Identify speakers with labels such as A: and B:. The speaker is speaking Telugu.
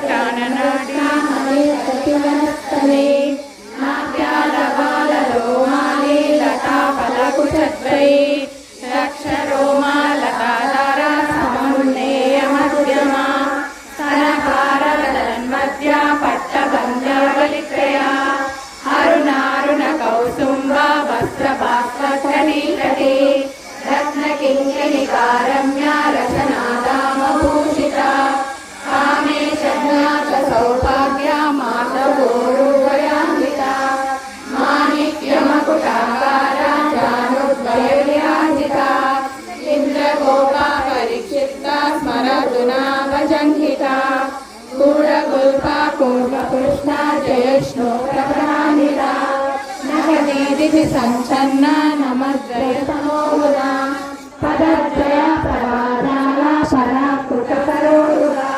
A: ప్రాణనాడి వనస్థలే నాట్యాలవాలలో మాలే లతా ఫలకుచద్వై రక్షరోమాలతాధారా సమున్నేయ మధ్యమా స్తనభారవదన్మధ్యా పట్టబంధ్యావలిత్రయా అరుణారుణ కౌసుంబ వస్త్రభాస్వత్కనీకటే రత్నకింకణికారమ్య రచనాదామభూషిత కామేశజ్ఞాత సౌభాగ్య మాతవోరుభయాంగిత మాణిక్యమకుటాకార జానుద్వయవిరాజిత ఇంద్రగోపా పరీక్షిత స్మరదునాభజంహిత కూడగుల్పా కూర్మకృష్ణ జయష్ణు ప్రభానిత నగదీదితి సంచన్న నమద్రయ తమోగుణా పదద్వయ ప్రవాదాల పరాకృత సరోరుగా